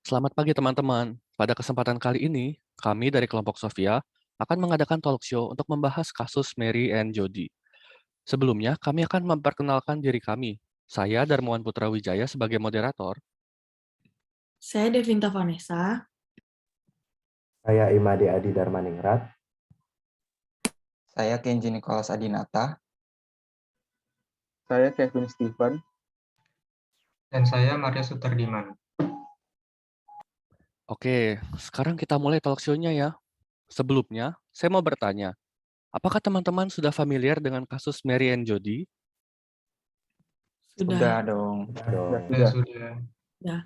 Selamat pagi teman-teman. Pada kesempatan kali ini, kami dari kelompok Sofia akan mengadakan talk show untuk membahas kasus Mary and Jody. Sebelumnya, kami akan memperkenalkan diri kami. Saya Darmawan Putra Wijaya sebagai moderator. Saya Devinta Vanessa. Saya Imade Adi Darmaningrat. Saya Kenji Nicholas Adinata. Saya Kevin Steven. Dan saya Maria Sutardiman. Oke, sekarang kita mulai talk show-nya ya. Sebelumnya, saya mau bertanya, apakah teman-teman sudah familiar dengan kasus Mary and Jody? Sudah dong. Sudah.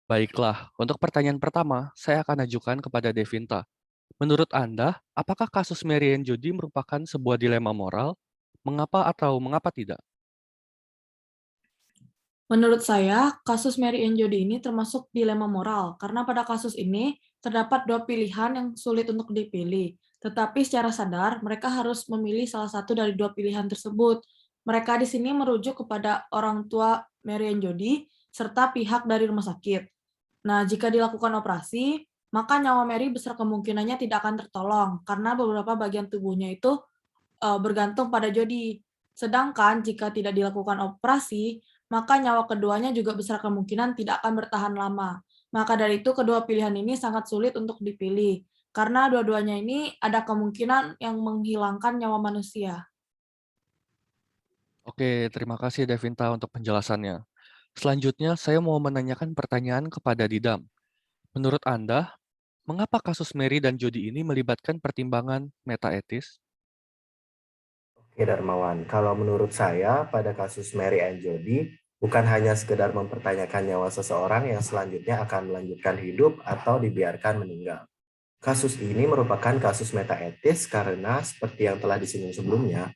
Baiklah, untuk pertanyaan pertama, saya akan ajukan kepada Devinta. Menurut Anda, apakah kasus Mary and Jody merupakan sebuah dilema moral? Mengapa atau mengapa tidak? Menurut saya, kasus Mary and Jody ini termasuk dilema moral, karena pada kasus ini terdapat dua pilihan yang sulit untuk dipilih. Tetapi secara sadar, mereka harus memilih salah satu dari dua pilihan tersebut. Mereka di sini merujuk kepada orang tua Mary and Jody, serta pihak dari rumah sakit. Nah, jika dilakukan operasi, maka nyawa Mary besar kemungkinannya tidak akan tertolong, karena beberapa bagian tubuhnya itu bergantung pada Jody. Sedangkan jika tidak dilakukan operasi, maka nyawa keduanya juga besar kemungkinan tidak akan bertahan lama. Maka dari itu kedua pilihan ini sangat sulit untuk dipilih, karena dua-duanya ini ada kemungkinan yang menghilangkan nyawa manusia. Oke, terima kasih Devinta untuk penjelasannya. Selanjutnya, saya mau menanyakan pertanyaan kepada Didam. Menurut Anda, mengapa kasus Mary dan Jody ini melibatkan pertimbangan metaetis? Oke Darmawan, kalau menurut saya pada kasus Mary and Jody bukan hanya sekedar mempertanyakan nyawa seseorang yang selanjutnya akan melanjutkan hidup atau dibiarkan meninggal. Kasus ini merupakan kasus metaetis karena seperti yang telah disinggung sebelumnya,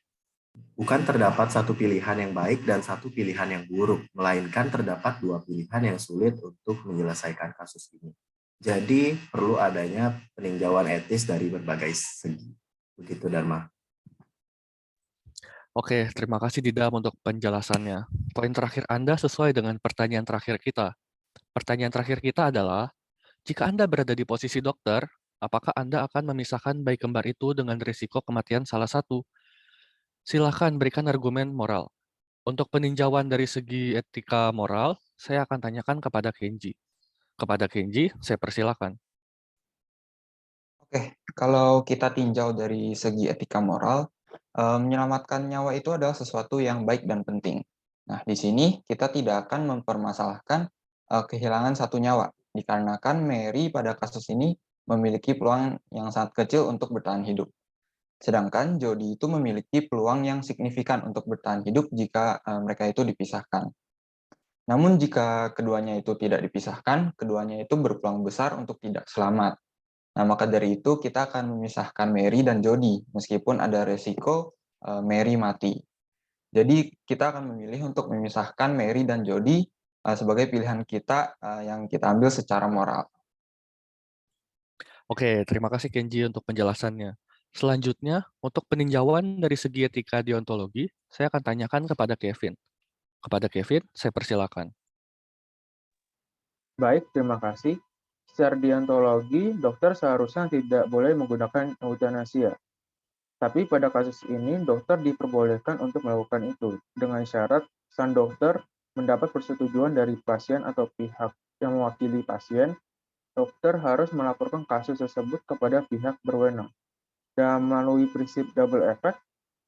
bukan terdapat satu pilihan yang baik dan satu pilihan yang buruk, melainkan terdapat dua pilihan yang sulit untuk menyelesaikan kasus ini. Jadi perlu adanya peninjauan etis dari berbagai segi. Begitu Dharma. Oke, terima kasih Didam untuk penjelasannya. Poin terakhir Anda sesuai dengan pertanyaan terakhir kita. Pertanyaan terakhir kita adalah, jika Anda berada di posisi dokter, apakah Anda akan memisahkan bayi kembar itu dengan risiko kematian salah satu? Silakan berikan argumen moral. Untuk peninjauan dari segi etika moral, saya akan tanyakan kepada Kenji. Kepada Kenji, saya persilakan. Oke, kalau kita tinjau dari segi etika moral, menyelamatkan nyawa itu adalah sesuatu yang baik dan penting. Nah, di sini kita tidak akan mempermasalahkan kehilangan satu nyawa, dikarenakan Mary pada kasus ini memiliki peluang yang sangat kecil untuk bertahan hidup. Sedangkan Jody itu memiliki peluang yang signifikan untuk bertahan hidup jika mereka itu dipisahkan. Namun jika keduanya itu tidak dipisahkan, keduanya itu berpeluang besar untuk tidak selamat. Nah, maka dari itu kita akan memisahkan Mary dan Jody, meskipun ada resiko Mary mati. Jadi kita akan memilih untuk memisahkan Mary dan Jody sebagai pilihan kita yang kita ambil secara moral. Oke, terima kasih Kenji untuk penjelasannya. Selanjutnya, untuk peninjauan dari segi etika deontologi, saya akan tanyakan kepada Kevin. Kepada Kevin, saya persilakan. Baik, terima kasih. Secara deontologi, dokter seharusnya tidak boleh menggunakan eutanasia. Tapi pada kasus ini, dokter diperbolehkan untuk melakukan itu, dengan syarat sang dokter mendapat persetujuan dari pasien atau pihak yang mewakili pasien. Dokter harus melaporkan kasus tersebut kepada pihak berwenang. Dan melalui prinsip double effect,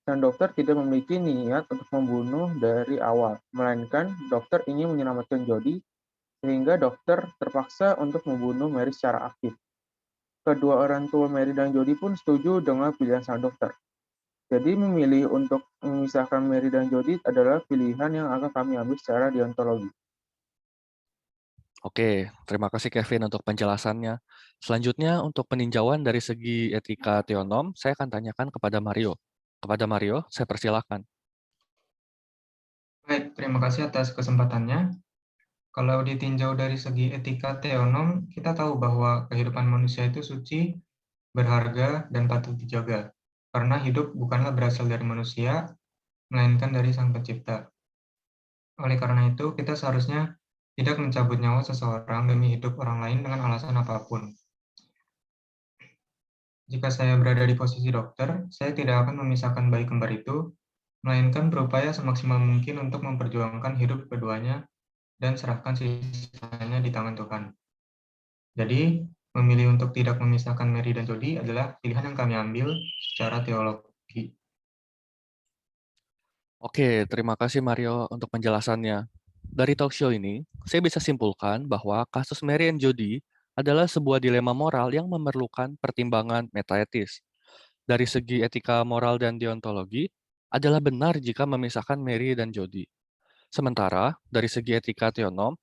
sang dokter tidak memiliki niat untuk membunuh dari awal, melainkan dokter ingin menyelamatkan Jody, sehingga dokter terpaksa untuk membunuh Mary secara aktif. Kedua orang tua Mary dan Jody pun setuju dengan pilihan sang dokter. Jadi memilih untuk memisahkan Mary dan Jody adalah pilihan yang akan kami ambil secara deontologi. Oke, terima kasih Kevin untuk penjelasannya. Selanjutnya, untuk peninjauan dari segi etika teonom, saya akan tanyakan kepada Mario. Kepada Mario, saya persilakan. Baik, terima kasih atas kesempatannya. Kalau ditinjau dari segi etika teonom, kita tahu bahwa kehidupan manusia itu suci, berharga, dan patut dijaga. Karena hidup bukanlah berasal dari manusia, melainkan dari Sang Pencipta. Oleh karena itu, kita seharusnya tidak mencabut nyawa seseorang demi hidup orang lain dengan alasan apapun. Jika saya berada di posisi dokter, saya tidak akan memisahkan bayi kembar itu, melainkan berupaya semaksimal mungkin untuk memperjuangkan hidup keduanya dan serahkan sisanya di tangan Tuhan. Jadi, memilih untuk tidak memisahkan Mary dan Jody adalah pilihan yang kami ambil secara teologi. Oke, terima kasih Mario untuk penjelasannya. Dari talk show ini, saya bisa simpulkan bahwa kasus Mary and Jody adalah sebuah dilema moral yang memerlukan pertimbangan metaetis. Dari segi etika moral dan deontologi, adalah benar jika memisahkan Mary dan Jody. Sementara, dari segi etika teonom,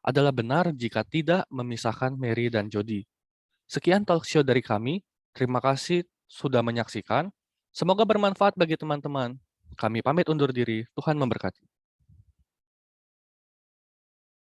adalah benar jika tidak memisahkan Mary dan Jody. Sekian talk show dari kami. Terima kasih sudah menyaksikan. Semoga bermanfaat bagi teman-teman. Kami pamit undur diri. Tuhan memberkati.